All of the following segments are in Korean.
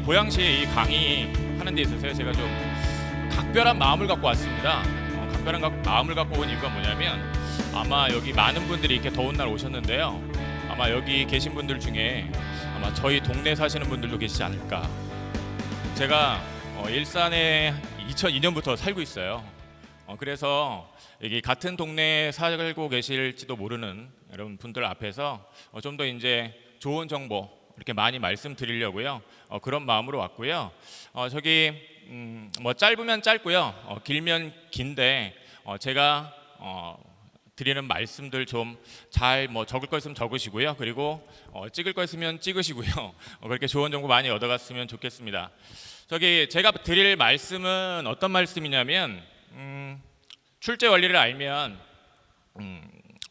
고양시에 이 강의하는 데 있어서 제가 좀 각별한 마음을 갖고 왔습니다. 각별한 마음을 갖고 온 이유가 뭐냐면, 아마 여기 많은 분들이 이렇게 더운 날 오셨는데요, 아마 여기 계신 분들 중에 아마 저희 동네 사시는 분들도 계시지 않을까. 제가 일산에 2002년부터 살고 있어요. 그래서 여기 같은 동네에 살고 계실지도 모르는 여러분 분들 앞에서 좀 더 이제 좋은 정보 이렇게 많이 말씀드리려고요. 그런 마음으로 왔고요. 저기 뭐 짧으면 짧고요, 길면 긴데 제가 드리는 말씀들 좀 잘 적을 거 있으면 적으시고요. 그리고 찍을 거 있으면 찍으시고요. 그렇게 좋은 정보 많이 얻어갔으면 좋겠습니다. 저기 제가 드릴 말씀은 어떤 말씀이냐면, 출제 원리를 알면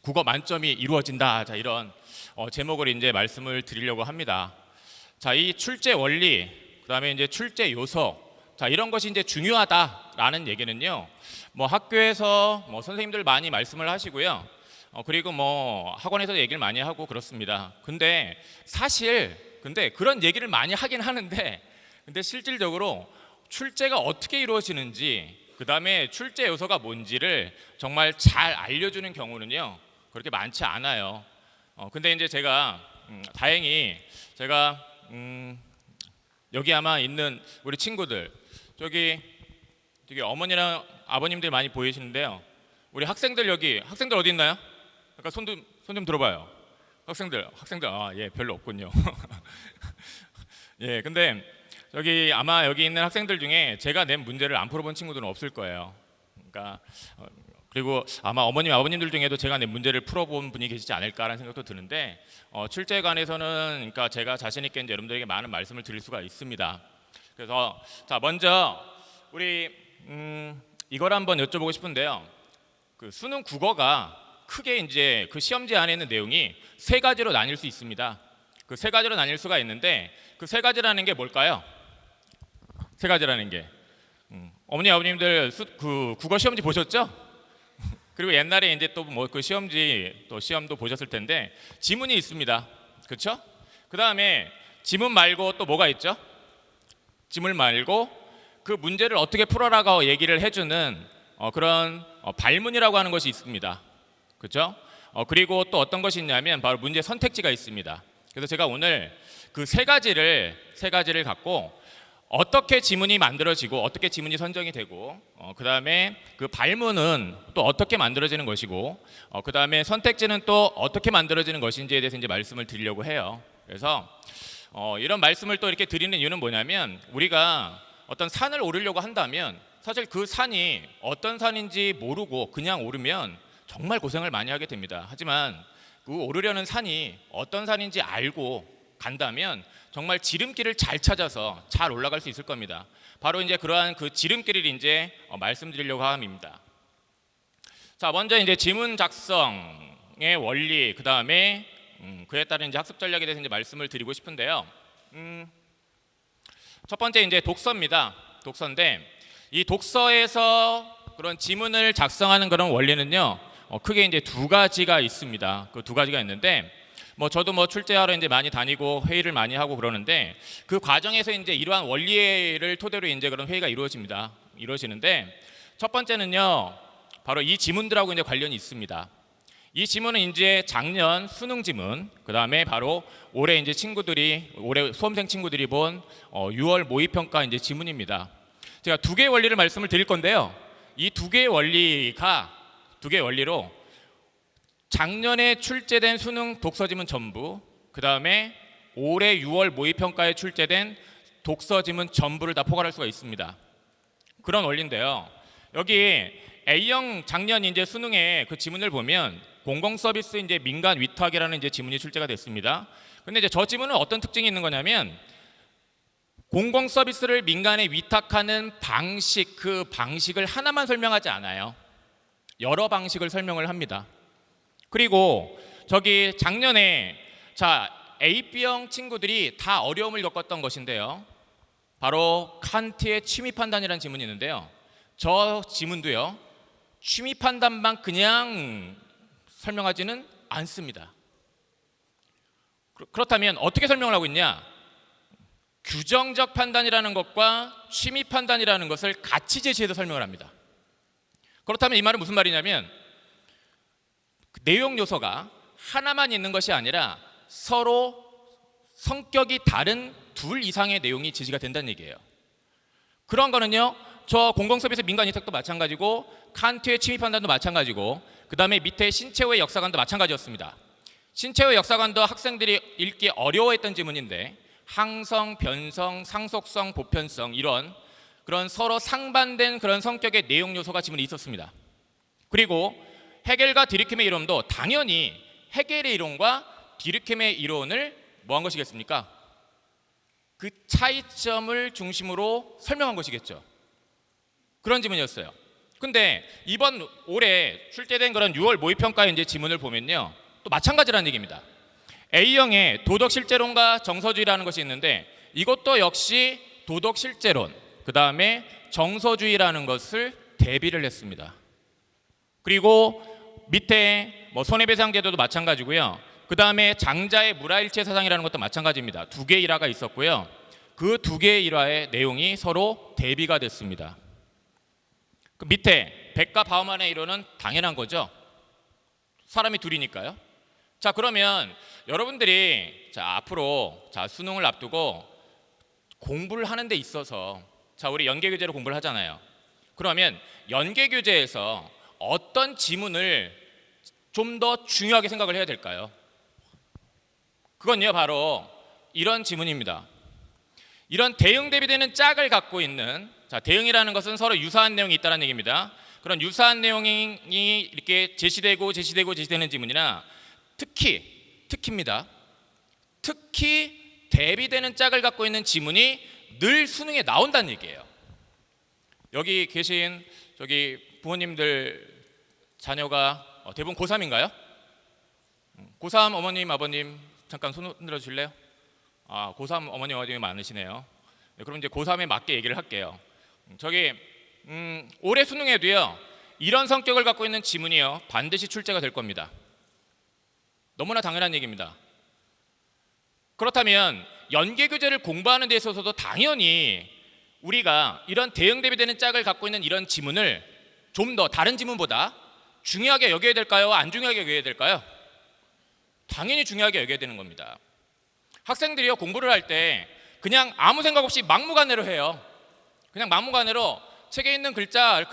국어 만점이 이루어진다. 자, 이런 제목을 이제 말씀을 드리려고 합니다. 자, 이 출제 원리, 그다음에 이제 출제 요소, 자, 이런 것이 이제 중요하다라는 얘기는요, 뭐 학교에서 선생님들 많이 말씀을 하시고요, 그리고 학원에서 얘기를 많이 하고 그렇습니다. 근데 그런 얘기를 많이 하긴 하는데, 근데 실질적으로 출제가 어떻게 이루어지는지, 그 다음에 출제 요소가 뭔지를 정말 잘 알려주는 경우는요, 그렇게 많지 않아요. 근데 이제 제가 다행히 제가 여기 아마 있는 우리 친구들, 저기 어머니랑 아버님들 많이 보이시는데요, 우리 학생들 어디 있나요? 잠깐 손 좀 들어봐요. 학생들 예, 별로 없군요. 예, 근데 저기 아마 여기 있는 학생들 중에 제가 낸 문제를 안 풀어본 친구들은 없을 거예요. 그러니까 그리고 아마 어머님 아버님들 중에도 제가 낸 문제를 풀어본 분이 계시지 않을까라는 생각도 드는데, 출제에 관해서는 그러니까 제가 자신 있게 이제 여러분들에게 많은 말씀을 드릴 수가 있습니다. 그래서 자, 먼저 우리 이걸 한번 여쭤보고 싶은데요. 그 수능 국어가 크게 이제 그 시험지 안에 있는 내용이 세 가지로 나뉠 수 있습니다. 그 세 가지로 나뉠 수가 있는데, 그 세 가지라는 게 뭘까요? 세 가지라는 게 어머니 아버님들 그 국어 시험지 보셨죠? 그리고 옛날에 이제 또 그 시험지 또 시험도 보셨을 텐데 지문이 있습니다. 그렇죠? 그 다음에 지문 말고 또 뭐가 있죠? 지문 말고 그 문제를 어떻게 풀어라고 얘기를 해주는 그런 발문이라고 하는 것이 있습니다. 그렇죠? 그리고 또 어떤 것이 있냐면 바로 문제 선택지가 있습니다. 그래서 제가 오늘 그 세 가지를 갖고 어떻게 지문이 만들어지고 어떻게 지문이 선정이 되고, 그 다음에 그 발문은 또 어떻게 만들어지는 것이고, 그 다음에 선택지는 또 어떻게 만들어지는 것인지에 대해서 이제 말씀을 드리려고 해요. 그래서 이런 말씀을 또 이렇게 드리는 이유는 뭐냐면, 우리가 어떤 산을 오르려고 한다면 사실 그 산이 어떤 산인지 모르고 그냥 오르면 정말 고생을 많이 하게 됩니다. 하지만 그 오르려는 산이 어떤 산인지 알고 간다면 정말 지름길을 잘 찾아서 잘 올라갈 수 있을 겁니다. 바로 이제 그러한 그 지름길을 이제 말씀드리려고 합니다. 자, 먼저 이제 지문 작성의 원리, 그 다음에 그에 따른 이제 학습 전략에 대해서 이제 말씀을 드리고 싶은데요. 첫 번째 이제 독서입니다. 독서인데, 이 독서에서 그런 지문을 작성하는 그런 원리는요, 크게 이제 두 가지가 있습니다. 그 두 가지가 있는데, 저도 출제하러 이제 많이 다니고 회의를 많이 하고 그러는데, 그 과정에서 이제 이러한 원리를 토대로 이제 그런 회의가 이루어지는데, 첫 번째는요, 바로 이 지문들하고 이제 관련이 있습니다. 이 지문은 이제 작년 수능 지문, 그 다음에 바로 올해 수험생 친구들이 본 6월 모의평가 이제 지문입니다. 제가 두 개의 원리를 말씀을 드릴 건데요. 이 두 개의 원리로 작년에 출제된 수능 독서지문 전부, 그 다음에 올해 6월 모의평가에 출제된 독서지문 전부를 다 포괄할 수가 있습니다. 그런 원리인데요. 여기 A형 작년 이제 수능에 그 지문을 보면 공공서비스 이제 민간 위탁이라는 이제 지문이 출제가 됐습니다. 근데 이제 저 지문은 어떤 특징이 있는 거냐면, 공공서비스를 민간에 위탁하는 방식, 그 방식을 하나만 설명하지 않아요. 여러 방식을 설명을 합니다. 그리고 저기 작년에 A, B형 친구들이 다 어려움을 겪었던 것인데요. 바로 칸트의 취미판단이라는 지문이 있는데요. 저 지문도요, 취미판단만 그냥 설명하지는 않습니다. 그렇다면 어떻게 설명을 하고 있냐? 규정적 판단이라는 것과 취미 판단이라는 것을 같이 제시해서 설명을 합니다. 그렇다면 이 말은 무슨 말이냐면 내용 요소가 하나만 있는 것이 아니라 서로 성격이 다른 둘 이상의 내용이 제시가 된다는 얘기예요. 그런 거는요, 저 공공서비스 민간이택도 마찬가지고 칸트의 취미 판단도 마찬가지고 그 다음에 밑에 신채호의 역사관도 마찬가지였습니다. 신채호의 역사관도 학생들이 읽기 어려워했던 지문인데 항성, 변성, 상속성, 보편성 이런 그런 서로 상반된 그런 성격의 내용 요소가 지문에 있었습니다. 그리고 헤겔과 디르켐의 이론도 당연히 헤겔의 이론과 디르켐의 이론을 뭐 한 것이겠습니까? 그 차이점을 중심으로 설명한 것이겠죠. 그런 지문이었어요. 근데 이번 올해 출제된 그런 6월 모의평가의 이제 지문을 보면요, 또 마찬가지라는 얘기입니다. A형의 도덕실제론과 정서주의라는 것이 있는데 이것도 역시 도덕실제론, 그 다음에 정서주의라는 것을 대비를 했습니다. 그리고 밑에 뭐 손해배상제도도 마찬가지고요. 그 다음에 장자의 무라일체 사상이라는 것도 마찬가지입니다. 두 개의 일화가 있었고요. 그 두 개의 일화의 내용이 서로 대비가 됐습니다. 그 밑에 백과 바우만의 이론은 당연한 거죠. 사람이 둘이니까요. 자, 그러면 여러분들이 앞으로 수능을 앞두고 공부를 하는 데 있어서 우리 연계교재로 공부를 하잖아요. 그러면 연계교재에서 어떤 지문을 좀 더 중요하게 생각을 해야 될까요? 그건요, 바로 이런 지문입니다. 이런 대응 대비되는 짝을 갖고 있는, 대응이라는 것은 서로 유사한 내용이 있다는 얘기입니다. 그런 유사한 내용이 이렇게 제시되는 지문이나 특히입니다. 특히 대비되는 짝을 갖고 있는 지문이 늘 수능에 나온다는 얘기예요. 여기 계신 저기 부모님들 자녀가 대부분 고3인가요? 고3 어머님, 아버님 잠깐 손 흔들어 주실래요? 고3 어머님, 아버님이 많으시네요. 네, 그럼 이제 고3에 맞게 얘기를 할게요. 올해 수능에도요, 이런 성격을 갖고 있는 지문이요, 반드시 출제가 될 겁니다. 너무나 당연한 얘기입니다. 그렇다면 연계교재를 공부하는 데 있어서도 당연히 우리가 이런 대응 대비되는 짝을 갖고 있는 이런 지문을 좀 더 다른 지문보다 중요하게 여겨야 될까요? 안 중요하게 여겨야 될까요? 당연히 중요하게 여겨야 되는 겁니다. 학생들이요, 공부를 할 때 그냥 아무 생각 없이 막무가내로 해요. 그냥 막무가내로 책에 있는 글자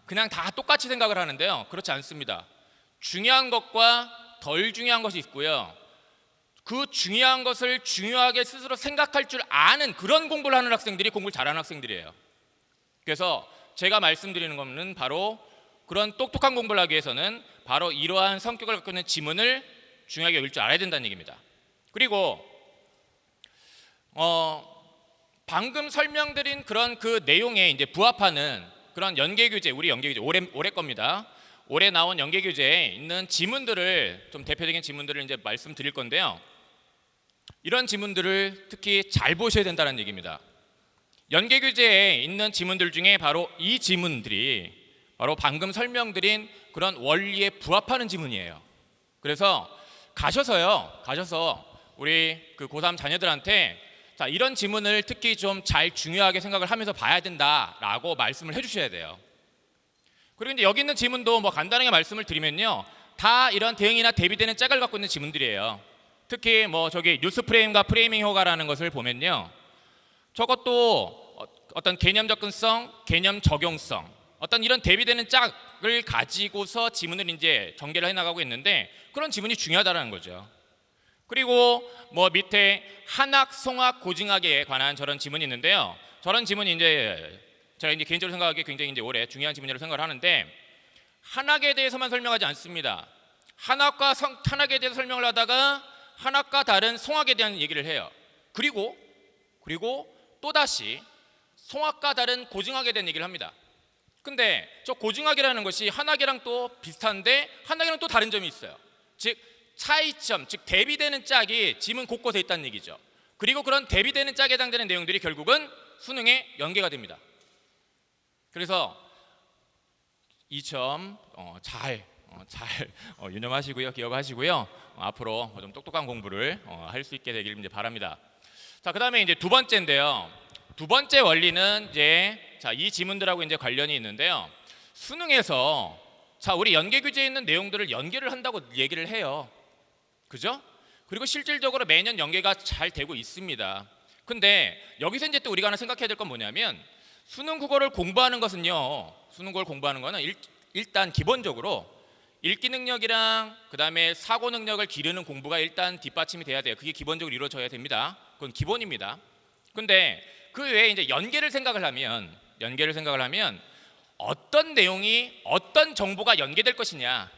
그냥 다 똑같이 생각을 하는데요, 그렇지 않습니다. 중요한 것과 덜 중요한 것이 있고요. 그 중요한 것을 중요하게 스스로 생각할 줄 아는 그런 공부를 하는 학생들이 공부를 잘하는 학생들이에요. 그래서 제가 말씀드리는 것은 바로 그런 똑똑한 공부를 하기 위해서는 바로 이러한 성격을 갖고 있는 지문을 중요하게 여길 줄 알아야 된다는 얘기입니다. 그리고 방금 설명드린 그런 그 내용에 이제 부합하는 그런 연계교재, 우리 연계교재 올해 겁니다. 올해 나온 연계교재에 있는 지문들을, 좀 대표적인 지문들을 이제 말씀드릴 건데요. 이런 지문들을 특히 잘 보셔야 된다는 얘기입니다. 연계교재에 있는 지문들 중에 바로 이 지문들이 바로 방금 설명드린 그런 원리에 부합하는 지문이에요. 그래서 가셔서 우리 그 고3 자녀들한테 이런 지문을 특히 좀 잘 중요하게 생각을 하면서 봐야 된다라고 말씀을 해주셔야 돼요. 그리고 이제 여기 있는 지문도 뭐 간단하게 말씀을 드리면요, 다 이런 대응이나 대비되는 짝을 갖고 있는 지문들이에요. 특히 뭐 저기 뉴스 프레임과 프레이밍 효과라는 것을 보면요, 저것도 어떤 개념 접근성, 개념 적용성, 어떤 이런 대비되는 짝을 가지고서 지문을 이제 전개를 해나가고 있는데 그런 지문이 중요하다는 거죠. 그리고 뭐 밑에 한학, 송학, 고증학에 관한 저런 지문이 있는데요. 저런 지문이 이제 제가 이제 개인적으로 생각하기에 굉장히 이제 올해 중요한 지문이라고 생각을 하는데, 한학에 대해서만 설명하지 않습니다. 한학에 대해서 설명을 하다가 한학과 다른 송학에 대한 얘기를 해요. 그리고 또다시 송학과 다른 고증학에 대한 얘기를 합니다. 근데 저 고증학이라는 것이 한학이랑 또 비슷한데 한학이랑 또 다른 점이 있어요. 즉 차이점, 즉 대비되는 짝이 지문 곳곳에 있다는 얘기죠. 그리고 그런 대비되는 짝에 해당되는 내용들이 결국은 수능에 연계가 됩니다. 그래서 이 점 잘 유념하시고요, 기억하시고요. 앞으로 좀 똑똑한 공부를 할 수 있게 되길 이제 바랍니다. 자, 그다음에 이제 두 번째인데요. 두 번째 원리는 이제 이 지문들하고 이제 관련이 있는데요. 수능에서 우리 연계 규제에 있는 내용들을 연계를 한다고 얘기를 해요. 그죠? 그리고 실질적으로 매년 연계가 잘 되고 있습니다. 근데 여기서 이제 또 우리가 하나 생각해야 될 건 뭐냐면 수능 국어를 공부하는 것은요. 수능 국어를 공부하는 거는 일단 기본적으로 읽기 능력이랑 그다음에 사고 능력을 기르는 공부가 일단 뒷받침이 돼야 돼요. 그게 기본적으로 이루어져야 됩니다. 그건 기본입니다. 근데 그 외에 이제 연계를 생각을 하면 어떤 내용이 어떤 정보가 연계될 것이냐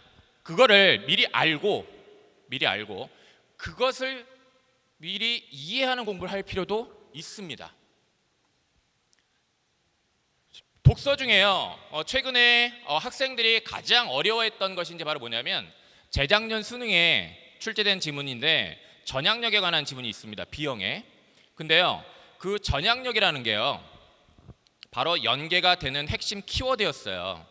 그거를 미리 알고 그것을 미리 이해하는 공부를 할 필요도 있습니다. 독서 중에요. 최근에 학생들이 가장 어려워했던 것이 이제 바로 뭐냐면 재작년 수능에 출제된 지문인데 전향력에 관한 지문이 있습니다. B형에. 근데요. 그 전향력이라는 게요. 바로 연계가 되는 핵심 키워드였어요.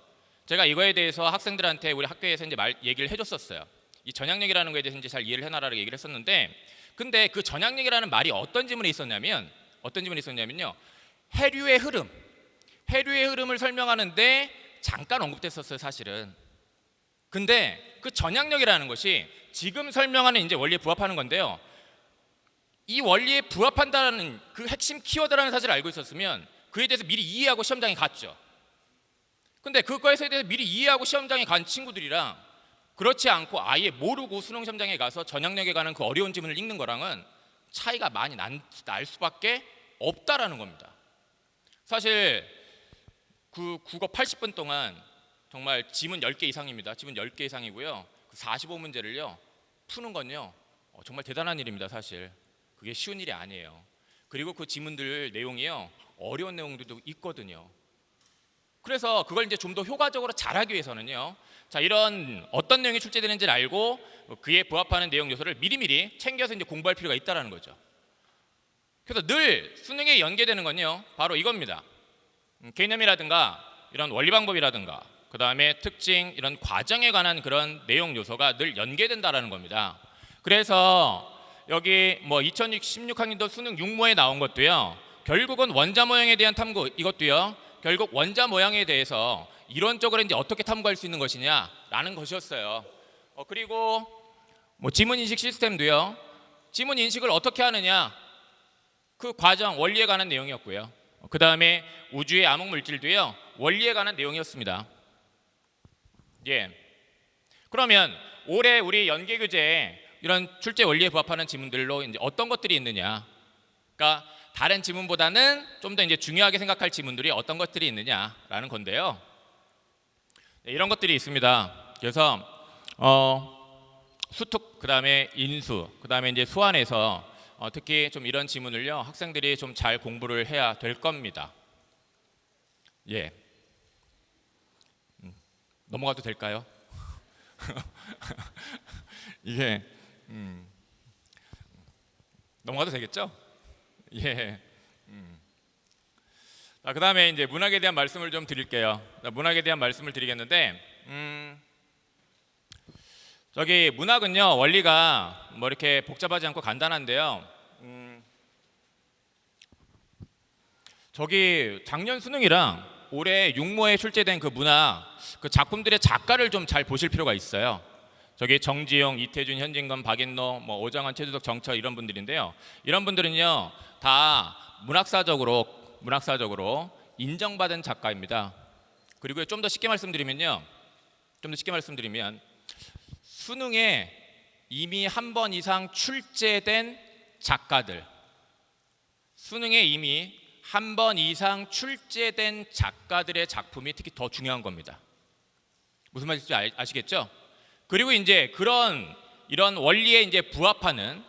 제가 이거에 대해서 학생들한테 우리 학교에서 이제 얘기를 해줬었어요. 이 전향력이라는 거에 대해서 이제 잘 이해를 해놔라고 얘기를 했었는데, 근데 그 전향력이라는 말이 어떤 지문에 있었냐면요. 해류의 흐름을 설명하는데 잠깐 언급됐었어요, 사실은. 근데 그 전향력이라는 것이 지금 설명하는 이제 원리에 부합하는 건데요. 이 원리에 부합한다는 그 핵심 키워드라는 사실을 알고 있었으면 그에 대해서 미리 이해하고 시험장에 갔죠. 근데 그거에 대해서 미리 이해하고 시험장에 간 친구들이랑 그렇지 않고 아예 모르고 수능 시험장에 가서 전향력에 관한 그 어려운 지문을 읽는 거랑은 차이가 많이 날 수밖에 없다라는 겁니다. 사실 그 국어 80분 동안 정말 지문 10개 이상입니다. 지문 10개 이상이고요. 그 45문제를요. 푸는 건요. 정말 대단한 일입니다, 사실. 그게 쉬운 일이 아니에요. 그리고 그 지문들 내용이요. 어려운 내용들도 있거든요. 그래서 그걸 이제 좀 더 효과적으로 잘하기 위해서는요. 이런 어떤 내용이 출제되는지를 알고 그에 부합하는 내용 요소를 미리미리 챙겨서 이제 공부할 필요가 있다라는 거죠. 그래서 늘 수능에 연계되는 건요. 바로 이겁니다. 개념이라든가 이런 원리 방법이라든가 그다음에 특징 이런 과정에 관한 그런 내용 요소가 늘 연계된다라는 겁니다. 그래서 여기 2016학년도 수능 6모에 나온 것도요. 결국은 원자 모형에 대한 탐구 이것도요. 결국 원자 모양에 대해서 이론적으로 이제 어떻게 탐구할 수 있는 것이냐라는 것이었어요. 그리고 지문 인식 시스템도요. 지문 인식을 어떻게 하느냐 그 과정 원리에 관한 내용이었고요. 그 다음에 우주의 암흑 물질도요. 원리에 관한 내용이었습니다. 예. 그러면 올해 우리 연계 규제에 이런 출제 원리에 부합하는 지문들로 이제 어떤 것들이 있느냐? 그러니까 다른 지문보다는 좀 더 이제 중요하게 생각할 지문들이 어떤 것들이 있느냐라는 건데요. 네, 이런 것들이 있습니다. 그래서 수특 그다음에 인수 그다음에 이제 수완에서 특히 좀 이런 지문을요 학생들이 좀 잘 공부를 해야 될 겁니다. 예. 넘어가도 될까요? 이게 넘어가도 되겠죠? 예. 그다음에 이제 문학에 대한 말씀을 좀 드릴게요. 문학에 대한 말씀을 드리겠는데 저기 문학은요 원리가 이렇게 복잡하지 않고 간단한데요. 저기 작년 수능이랑 올해 6모에 출제된 그 문학 그 작품들의 작가를 좀 잘 보실 필요가 있어요. 저기 정지용, 이태준, 현진건, 박인노, 오정환, 최주석, 정철 이런 분들인데요. 이런 분들은요 다 문학사적으로 인정받은 작가입니다. 그리고 좀 더 쉽게 말씀드리면 수능에 이미 한 번 이상 출제된 작가들, 수능에 이미 한 번 이상 출제된 작가들의 작품이 특히 더 중요한 겁니다. 무슨 말인지 아시겠죠? 그리고 이제 이런 원리에 이제 부합하는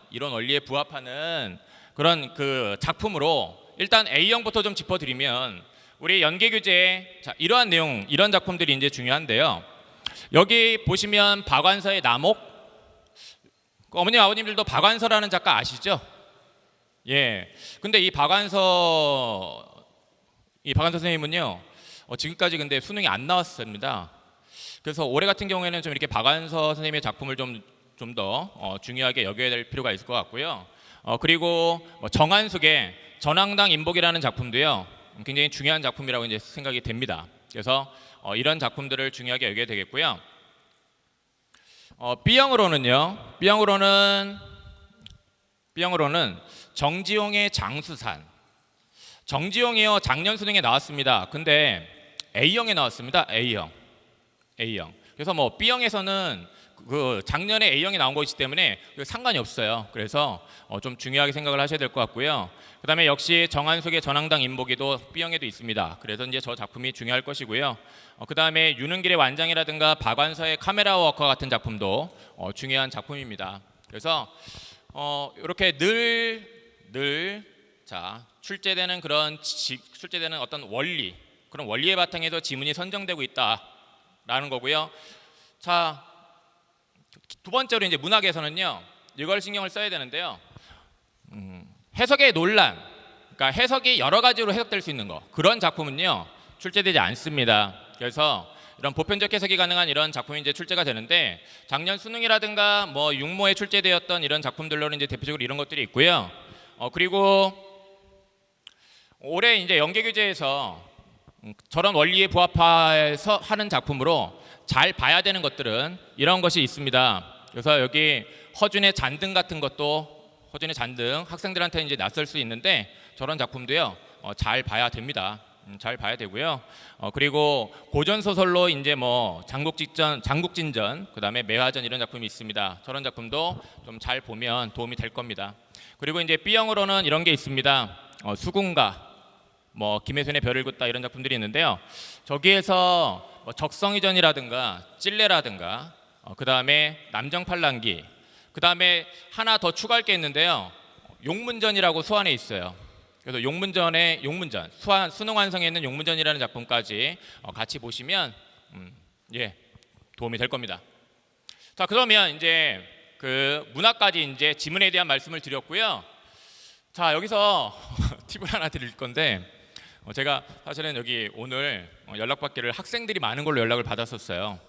그런 그 작품으로 일단 A형부터 좀 짚어드리면 우리 연계규제에 이러한 내용, 이런 작품들이 이제 중요한데요. 여기 보시면 박완서의 남옥, 어머님 아버님들도 박완서라는 작가 아시죠? 예. 근데 이 박완서 선생님은요 지금까지 근데 수능이 안 나왔습니다. 그래서 올해 같은 경우에는 좀 이렇게 박완서 선생님의 작품을 좀 더 중요하게 여겨야 될 필요가 있을 것 같고요. 그리고 뭐 정한숙의 전황당 인복이라는 작품도요 굉장히 중요한 작품이라고 이제 생각이 됩니다. 그래서 이런 작품들을 중요하게 여겨야 되겠고요. B형으로는 정지용의 장수산. 정지용이요 작년 수능에 나왔습니다. 근데 A형에 나왔습니다. A형. 그래서 뭐 B형에서는 그 작년에 A형이 나온 것이기 때문에 상관이 없어요. 그래서 좀 중요하게 생각을 하셔야 될 것 같고요. 그다음에 역시 정한숙의 전황당 인복이도 B형에도 있습니다. 그래서 이제 저 작품이 중요할 것이고요. 그다음에 유능길의 완장이라든가 박완서의 카메라 워커 같은 작품도 중요한 작품입니다. 그래서 이렇게 늘 출제되는 어떤 원리, 그런 원리의 바탕에서 지문이 선정되고 있다라는 거고요. 자, 두 번째로 이제 문학에서는요 이걸 신경을 써야 되는데요. 해석의 논란, 그러니까 해석이 여러 가지로 해석될 수 있는 거, 그런 작품은요 출제되지 않습니다. 그래서 이런 보편적 해석이 가능한 이런 작품이 이제 출제가 되는데, 작년 수능이라든가 뭐 육모에 출제되었던 이런 작품들로는 이제 대표적으로 이런 것들이 있고요. 그리고 올해 이제 연계교재에서 저런 원리에 부합해서 하는 작품으로 잘 봐야 되는 것들은 이런 것이 있습니다. 그래서 여기 허준의 잔등 같은 것도, 허준의 잔등 학생들한테 이제 낯설 수 있는데 저런 작품도요 잘 봐야 됩니다. 잘 봐야 되고요. 그리고 고전 소설로 이제 뭐 장국진전, 그다음에 매화전 이런 작품이 있습니다. 저런 작품도 좀 잘 보면 도움이 될 겁니다. 그리고 이제 B형으로는 이런 게 있습니다. 수군가, 뭐 김혜순의 별을 긋다 이런 작품들이 있는데요. 저기에서 뭐 적성이전이라든가 찔레라든가 그다음에 남정팔랑기, 그다음에 하나 더 추가할 게 있는데요. 용문전이라고 수안에 있어요. 그래서 수능 완성에 있는 용문전이라는 작품까지 같이 보시면 도움이 될 겁니다. 자, 그러면 이제 그 문학까지 이제 지문에 대한 말씀을 드렸고요. 자, 여기서 팁을 하나 드릴 건데, 제가 사실은 여기 오늘 연락받기를 학생들이 많은 걸로 연락을 받았었어요.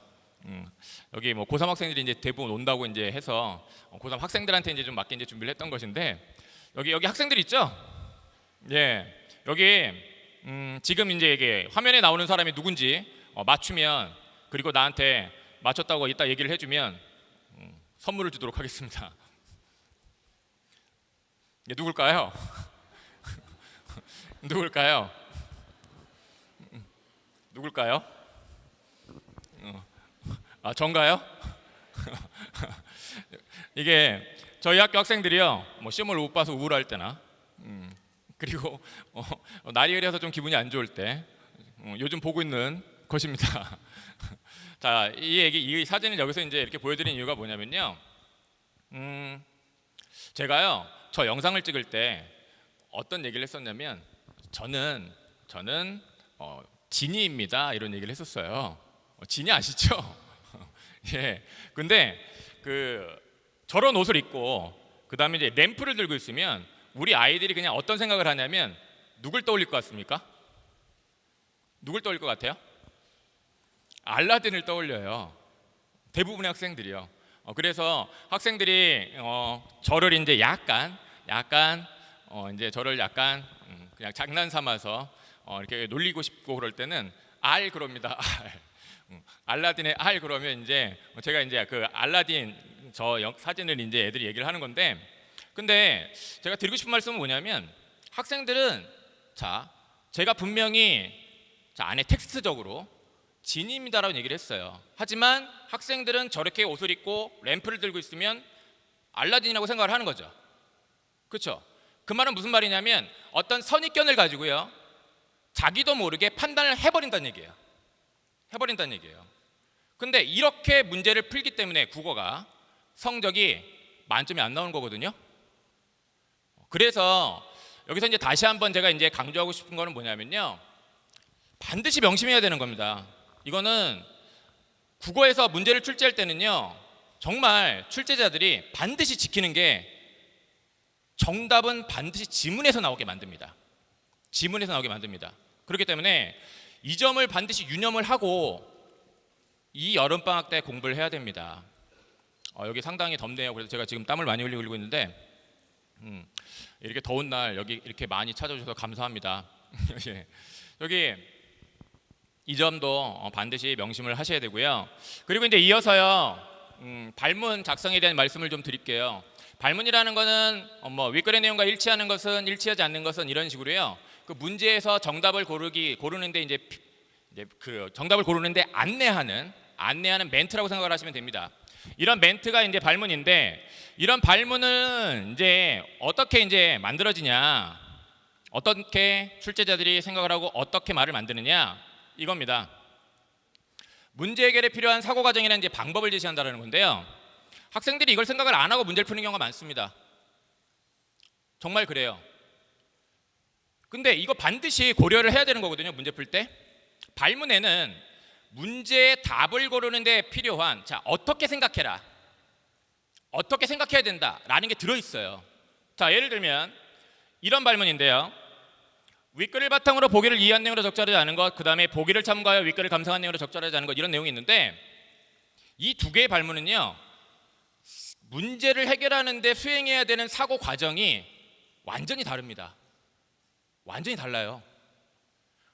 여기 뭐 고3 학생들이 이제 대부분 온다고 이제 해서 고3 학생들한테 이제 좀 맞게 이제 준비를 했던 것인데, 여기 학생들 있죠? 예, 여기 지금 이제 이게 화면에 나오는 사람이 누군지 맞추면, 그리고 나한테 맞췄다고 이따 얘기를 해주면 선물을 주도록 하겠습니다. 누굴까요? 누굴까요? 전가요? 이게 저희 학교 학생들이요, 뭐 시험을 못 봐서 우울할 때나, 그리고 날이 흐려서 좀 기분이 안 좋을 때 요즘 보고 있는 것입니다. 자, 이 사진을 여기서 이제 이렇게 보여드린 이유가 뭐냐면요. 제가요, 저 영상을 찍을 때 어떤 얘기를 했었냐면, 저는 진이입니다 이런 얘기를 했었어요. 진이 아시죠? 예. 근데 저런 옷을 입고 그다음에 이제 램프를 들고 있으면 우리 아이들이 그냥 어떤 생각을 하냐면, 누굴 떠올릴 것 같습니까? 누굴 떠올릴 것 같아요? 알라딘을 떠올려요. 대부분의 학생들이요. 그래서 학생들이 저를 이제 약간 이제 저를 약간 그냥 장난 삼아서 이렇게 놀리고 싶고 그럴 때는 그럽니다. 알라딘의 그러면 이제 제가 이제 그 알라딘 사진을 이제 애들이 얘기를 하는 건데, 근데 제가 드리고 싶은 말씀은 뭐냐면, 학생들은 제가 분명히 안에 텍스트적으로 진입니다라고 얘기를 했어요. 하지만 학생들은 저렇게 옷을 입고 램프를 들고 있으면 알라딘이라고 생각을 하는 거죠. 그렇죠? 그 말은 무슨 말이냐면, 어떤 선입견을 가지고요 자기도 모르게 판단을 해버린다는 얘기예요. 근데 이렇게 문제를 풀기 때문에 국어가 성적이 만점이 안 나오는 거거든요. 그래서 여기서 이제 다시 한번 제가 이제 강조하고 싶은 거는 뭐냐면요, 반드시 명심해야 되는 겁니다. 이거는 국어에서 문제를 출제할 때는요, 정말 출제자들이 반드시 지키는 게, 정답은 반드시 지문에서 나오게 만듭니다. 그렇기 때문에 이 점을 반드시 유념을 하고 이 여름방학 때 공부를 해야 됩니다. 여기 상당히 덥네요. 그래서 제가 지금 땀을 많이 흘리고 있는데, 이렇게 더운 날 여기 이렇게 많이 찾아주셔서 감사합니다. 예. 여기 이 점도 반드시 명심을 하셔야 되고요. 그리고 이제 이어서요, 발문 작성에 대한 말씀을 좀 드릴게요. 발문이라는 거는 뭐 윗글의 내용과 일치하는 것은, 일치하지 않는 것은, 이런 식으로요. 그 문제에서 정답을 고르는데 이제 그 정답을 고르는데 안내하는 멘트라고 생각을 하시면 됩니다. 이런 멘트가 이제 발문인데, 이런 발문은 이제 어떻게 이제 만들어지냐, 어떻게 출제자들이 생각을 하고 어떻게 말을 만드느냐, 이겁니다. 문제 해결에 필요한 사고 과정이나 이제 방법을 제시한다는 건데요. 학생들이 이걸 생각을 안 하고 문제를 푸는 경우가 많습니다. 정말 그래요. 근데 이거 반드시 고려를 해야 되는 거거든요. 문제 풀 때 발문에는 문제의 답을 고르는데 필요한, 자, 어떻게 생각해라, 어떻게 생각해야 된다라는 게 들어있어요. 자, 예를 들면 이런 발문인데요. 윗글을 바탕으로 보기를 이해한 내용으로 적절하지 않은 것, 그 다음에 보기를 참고하여 윗글을 감상한 내용으로 적절하지 않은 것, 이런 내용이 있는데, 이 두 개의 발문은요, 문제를 해결하는데 수행해야 되는 사고 과정이 완전히 다릅니다. 완전히 달라요.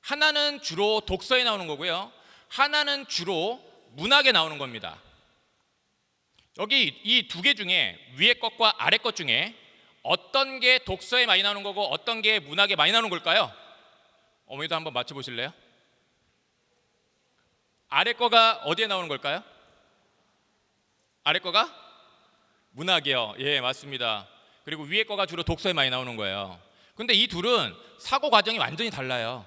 하나는 주로 독서에 나오는 거고요, 하나는 주로 문학에 나오는 겁니다. 여기 이 두 개 중에 위에 것과 아래 것 중에 어떤 게 독서에 많이 나오는 거고 어떤 게 문학에 많이 나오는 걸까요? 어머니도 한번 맞춰보실래요? 아래 거가 어디에 나오는 걸까요? 아래 거가 문학이요. 예, 맞습니다. 그리고 위에 거가 주로 독서에 많이 나오는 거예요. 근데 이 둘은 사고 과정이 완전히 달라요.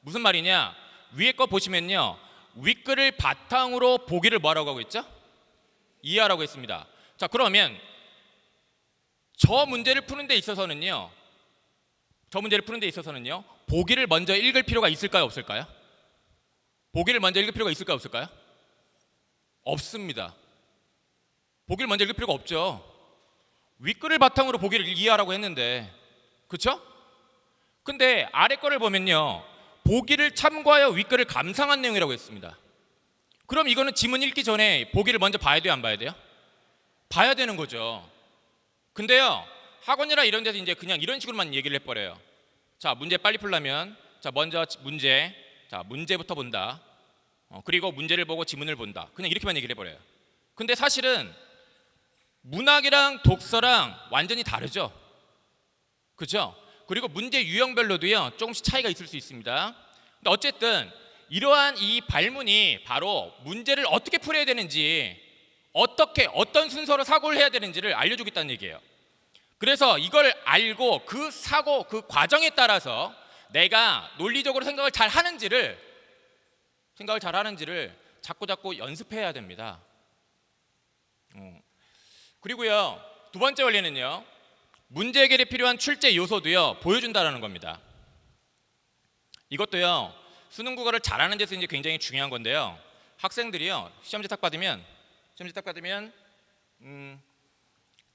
무슨 말이냐? 위에 거 보시면요, 윗글을 바탕으로 보기를 뭐라고 하고 있죠? 이해하라고 했습니다. 자, 그러면 저 문제를 푸는 데 있어서는요, 보기를 먼저 읽을 필요가 있을까요, 없을까요? 보기를 먼저 읽을 필요가 있을까요, 없을까요? 없습니다. 보기를 먼저 읽을 필요가 없죠. 윗글을 바탕으로 보기를 이해하라고 했는데, 그렇죠? 근데 아래 거를 보면요, 보기를 참고하여 윗글을 감상한 내용이라고 했습니다. 그럼 이거는 지문 읽기 전에 보기를 먼저 봐야 돼요, 안 봐야 돼요? 봐야 되는 거죠. 근데요, 학원이나 이런 데서 이제 그냥 이런 식으로만 얘기를 해버려요. 자, 문제 빨리 풀려면, 자, 먼저 문제부터 본다. 그리고 문제를 보고 지문을 본다. 그냥 이렇게만 얘기를 해버려요. 근데 사실은 문학이랑 독서랑 완전히 다르죠. 그렇죠? 그리고 문제 유형별로도요, 조금씩 차이가 있을 수 있습니다. 근데 어쨌든 이러한 이 발문이 바로 문제를 어떻게 풀어야 되는지, 어떤 순서로 사고를 해야 되는지를 알려주겠다는 얘기예요. 그래서 이걸 알고 그 사고, 그 과정에 따라서 내가 논리적으로 생각을 잘 하는지를 자꾸 연습해야 됩니다. 그리고요, 두 번째 원리는요, 문제 해결에 필요한 출제 요소도요, 보여준다라는 겁니다. 이것도요, 수능 국어를 잘하는 데서 이제 굉장히 중요한 건데요. 학생들이요, 시험지 딱 받으면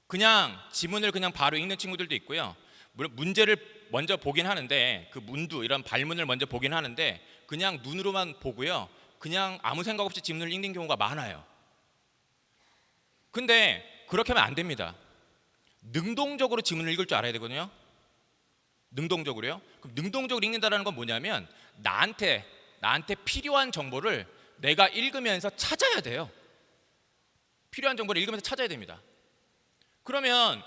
그냥 지문을 그냥 바로 읽는 친구들도 있고요. 물론 문제를 먼저 보긴 하는데, 그 문두, 이런 발문을 먼저 보긴 하는데 그냥 눈으로만 보고요, 그냥 아무 생각 없이 지문을 읽는 경우가 많아요. 근데 그렇게 하면 안 됩니다. 능동적으로 지문을 읽을 줄 알아야 되거든요. 능동적으로요. 그럼 능동적으로 읽는다는 건 뭐냐면, 나한테 필요한 정보를 내가 읽으면서 찾아야 돼요. 필요한 정보를 읽으면서 찾아야 됩니다. 그러면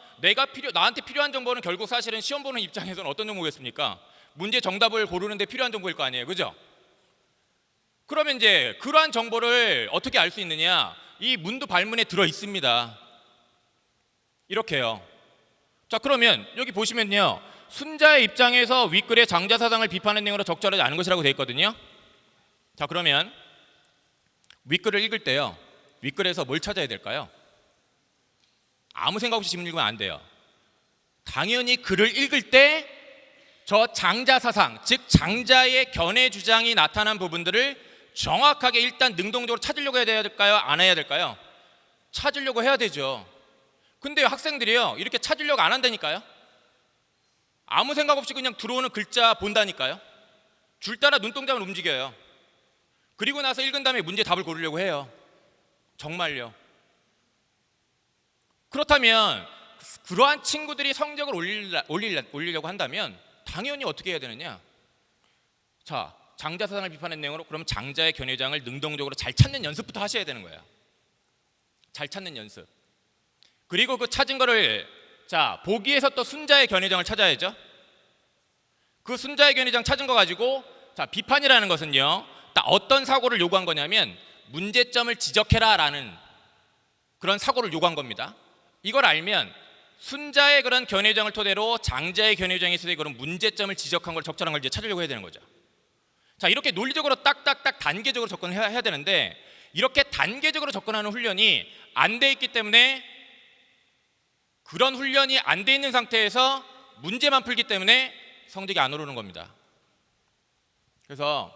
나한테 필요한 정보는 결국 사실은 시험 보는 입장에서는 어떤 정보겠습니까? 문제 정답을 고르는데 필요한 정보일 거 아니에요, 그죠? 그러면 이제 그러한 정보를 어떻게 알 수 있느냐? 이 문두 발문에 들어 있습니다. 이렇게요. 자, 그러면 여기 보시면요, 순자의 입장에서 윗글의 장자 사상을 비판하는 내용으로 적절하지 않은 것이라고 되어 있거든요. 자, 그러면 윗글을 읽을 때요, 윗글에서 뭘 찾아야 될까요? 아무 생각 없이 지문 읽으면 안 돼요. 당연히 글을 읽을 때 저 장자 사상, 즉 장자의 견해 주장이 나타난 부분들을 정확하게 일단 능동적으로 찾으려고 해야 될까요, 안 해야 될까요? 찾으려고 해야 되죠. 근데 학생들이요, 이렇게 찾으려고 안 한다니까요. 아무 생각 없이 그냥 들어오는 글자 본다니까요. 줄 따라 눈동자만 움직여요. 그리고 나서 읽은 다음에 문제 답을 고르려고 해요. 정말요. 그렇다면 그러한 친구들이 성적을 올리려고 한다면 당연히 어떻게 해야 되느냐? 자, 장자 사상을 비판한 내용으로 그럼 장자의 견해장을 능동적으로 잘 찾는 연습부터 하셔야 되는 거예요. 잘 찾는 연습. 그리고 그 찾은 거를 자, 보기에서 또 순자의 견해장을 찾아야죠. 그 순자의 견해장 찾은 거 가지고 자, 비판이라는 것은요, 딱 어떤 사고를 요구한 거냐면 문제점을 지적해라라는 그런 사고를 요구한 겁니다. 이걸 알면 순자의 그런 견해장을 토대로 장자의 견해장에 있어서 그런 문제점을 지적한 걸 적절한 걸 이제 찾으려고 해야 되는 거죠. 자, 이렇게 논리적으로 딱딱딱 단계적으로 접근해야 되는데 이렇게 단계적으로 접근하는 훈련이 안 돼 있기 때문에 그런 훈련이 안 돼 있는 상태에서 문제만 풀기 때문에 성적이 안 오르는 겁니다. 그래서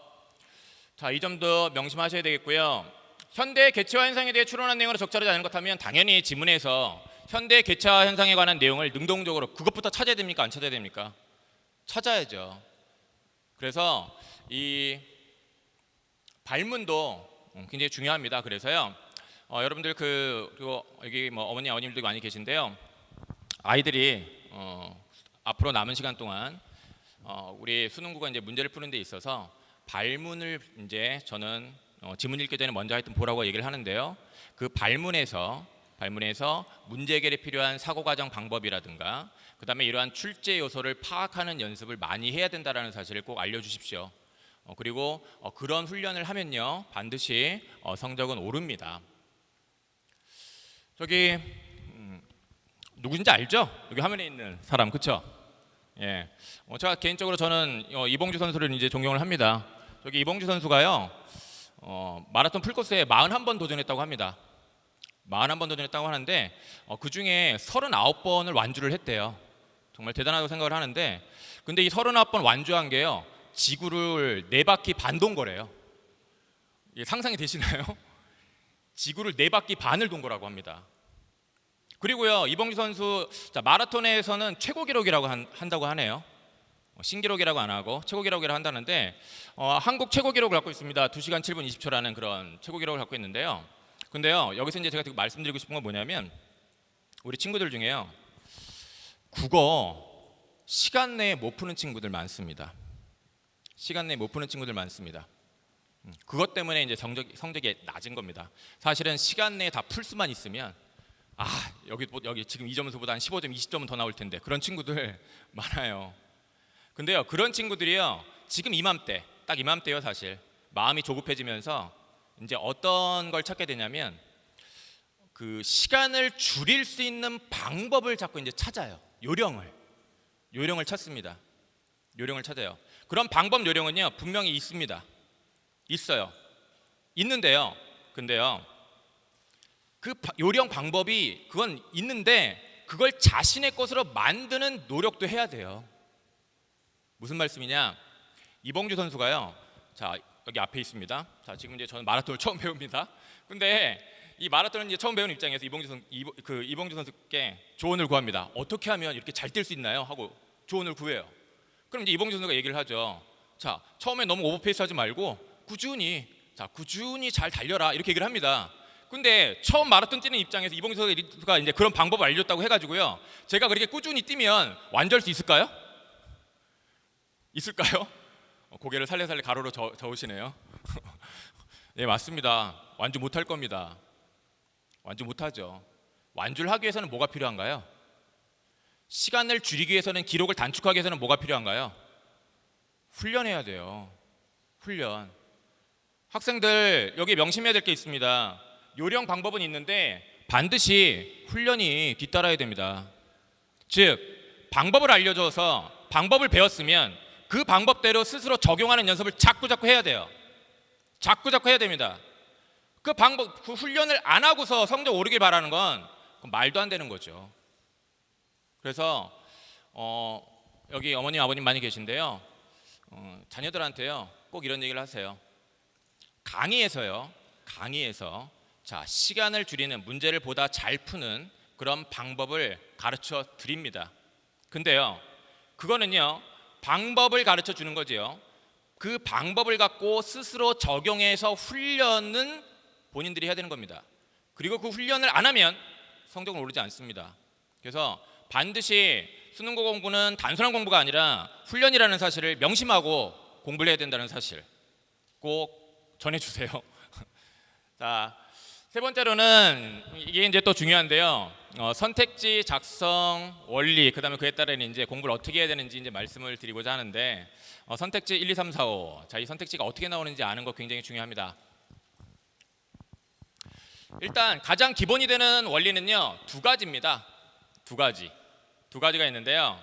자, 이 점도 명심하셔야 되겠고요. 현대의 개체화 현상에 대해 추론한 내용으로 적절하지 않은 것 하면 당연히 지문에서 현대의 개체화 현상에 관한 내용을 능동적으로 그것부터 찾아야 됩니까? 안 찾아야 됩니까? 찾아야죠. 그래서 이 발문도 굉장히 중요합니다. 그래서요, 여러분들 그리고 여기 뭐 어머니 아버님들도 많이 계신데요. 아이들이 앞으로 남은 시간 동안 우리 수능국어 이제 문제를 푸는 데 있어서 발문을 이제 저는 지문 읽기 전에 먼저 하여튼 보라고 얘기를 하는데요. 그 발문에서 문제 해결에 필요한 사고 과정 방법이라든가 그다음에 이러한 출제 요소를 파악하는 연습을 많이 해야 된다라는 사실을 꼭 알려주십시오. 그리고 그런 훈련을 하면요 반드시 성적은 오릅니다. 저기 누구인지 알죠? 여기 화면에 있는 사람, 그렇죠? 예. 제가 개인적으로 저는 이봉주 선수를 이제 존경을 합니다. 저기 이봉주 선수가요 마라톤 풀코스에 41번 도전했다고 합니다. 41번 도전했다고 하는데 그 중에 39번을 완주를 했대요. 정말 대단하다고 생각을 하는데, 근데 이 39번 완주한 게요 지구를 4바퀴 반 돈 거래요. 이게 상상이 되시나요? 지구를 4바퀴 반을 돈 거라고 합니다. 그리고요 이봉주 선수 자, 마라톤에서는 최고 기록이라고 한다고 하네요. 신기록이라고 안 하고 최고 기록이라고 한다는데 한국 최고 기록을 갖고 있습니다. 2시간 7분 20초라는 그런 최고 기록을 갖고 있는데요. 근데요 여기서 이제 제가 말씀드리고 싶은 건 뭐냐면 우리 친구들 중에요 국어 시간 내에 못 푸는 친구들 많습니다. 시간 내에 못 푸는 친구들 많습니다. 그것 때문에 이제 성적이 낮은 겁니다. 사실은 시간 내에 다 풀 수만 있으면 여기 지금 이 점수보다 한 15점, 20점은 더 나올 텐데 그런 친구들 많아요. 근데요 그런 친구들이요 지금 이맘때 딱 이맘때요 사실 마음이 조급해지면서 이제 어떤 걸 찾게 되냐면 그 시간을 줄일 수 있는 방법을 자꾸 이제 찾아요. 요령을 찾습니다. 요령을 찾아요. 그런 방법 요령은요 분명히 있습니다. 있어요. 있는데요. 근데요 그 요령 방법이 그건 있는데 그걸 자신의 것으로 만드는 노력도 해야 돼요. 무슨 말씀이냐? 이봉주 선수가요. 자, 여기 앞에 있습니다. 자, 지금 이제 저는 마라톤을 처음 배웁니다. 근데 이 마라톤을 이제 처음 배우는 입장에서 이봉주 선수께 조언을 구합니다. 어떻게 하면 이렇게 잘 뛸 수 있나요? 하고 조언을 구해요. 그럼 이제 이봉주 선수가 얘기를 하죠. 자, 처음에 너무 오버페이스 하지 말고 꾸준히 잘 달려라 이렇게 얘기를 합니다. 근데 처음 마라톤 뛰는 입장에서 이봉주 선수가 이제 그런 방법을 알려줬다고 해가지고요. 제가 그렇게 꾸준히 뛰면 완주할 수 있을까요? 있을까요? 고개를 살래살래 가로로 저으시네요. 네 맞습니다. 완주 못할 겁니다. 완주 못하죠. 완주를 하기 위해서는 뭐가 필요한가요? 시간을 줄이기 위해서는 기록을 단축하기 위해서는 뭐가 필요한가요? 훈련해야 돼요. 훈련. 학생들 여기 명심해야 될 게 있습니다. 요령 방법은 있는데 반드시 훈련이 뒤따라야 됩니다. 즉 방법을 알려줘서 방법을 배웠으면 그 방법대로 스스로 적용하는 연습을 자꾸 해야 돼요. 자꾸 해야 됩니다. 그 훈련을 안 하고서 성적 오르길 바라는 건 말도 안 되는 거죠. 그래서 여기 어머님 아버님 많이 계신데요. 자녀들한테요 꼭 이런 얘기를 하세요. 강의에서 자, 시간을 줄이는 문제를 보다 잘 푸는 그런 방법을 가르쳐 드립니다. 근데요 그거는요 방법을 가르쳐 주는 거지요. 그 방법을 갖고 스스로 적용해서 훈련은 본인들이 해야 되는 겁니다. 그리고 그 훈련을 안 하면 성적은 오르지 않습니다. 그래서 반드시 수능고 공부는 단순한 공부가 아니라 훈련이라는 사실을 명심하고 공부를 해야 된다는 사실 꼭 전해주세요. 자, 세 번째로는 이게 이제 또 중요한데요. 선택지 작성 원리, 그다음에 그에 따른 이제 공부를 어떻게 해야 되는지 이제 말씀을 드리고자 하는데, 선택지 1, 2, 3, 4, 5. 자, 이 선택지가 어떻게 나오는지 아는 거 굉장히 중요합니다. 일단 가장 기본이 되는 원리는요, 두 가지입니다. 두 가지가 있는데요.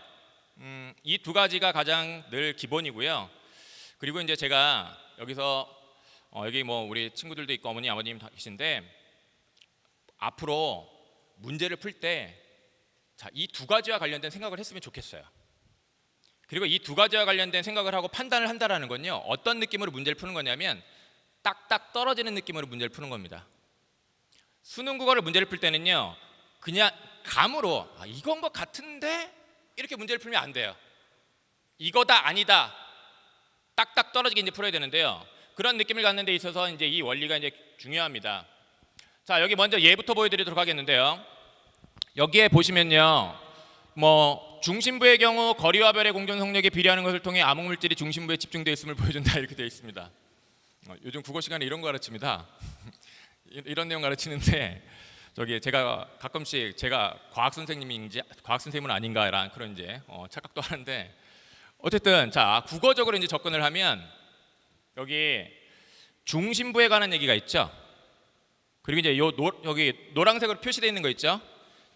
이 두 가지가 가장 늘 기본이고요. 그리고 이제 제가 여기서 여기 뭐 우리 친구들도 있고 어머니 아버님 다 계신데, 앞으로 문제를 풀 때 이 두 가지와 관련된 생각을 했으면 좋겠어요. 그리고 이 두 가지와 관련된 생각을 하고 판단을 한다라는 건요, 어떤 느낌으로 문제를 푸는 거냐면 딱딱 떨어지는 느낌으로 문제를 푸는 겁니다. 수능 국어를 문제를 풀 때는요, 그냥 감으로 이건 것 같은데 이렇게 문제를 풀면 안 돼요. 이거다 아니다 딱딱 떨어지게 이제 풀어야 되는데요. 그런 느낌을 갖는 데 있어서 이제 이 원리가 이제 중요합니다. 자, 여기 먼저 예부터 보여드리도록 하겠는데요. 여기에 보시면요, 뭐 중심부의 경우 거리와 별의 공전 속력에 비례하는 것을 통해 암흑 물질이 중심부에 집중되어 있음을 보여준다, 이렇게 되어 있습니다. 요즘 국어 시간에 이런 거 가르칩니다. 이런 내용 가르치는데, 저기 제가 가끔씩 제가 과학 선생님인지 과학 선생님은 아닌가라는 그런 이제 착각도 하는데, 어쨌든 자, 국어적으로 이제 접근을 하면 여기 중심부에 관한 얘기가 있죠. 그리고 이제 여기 노란색으로 표시되어 있는 거 있죠.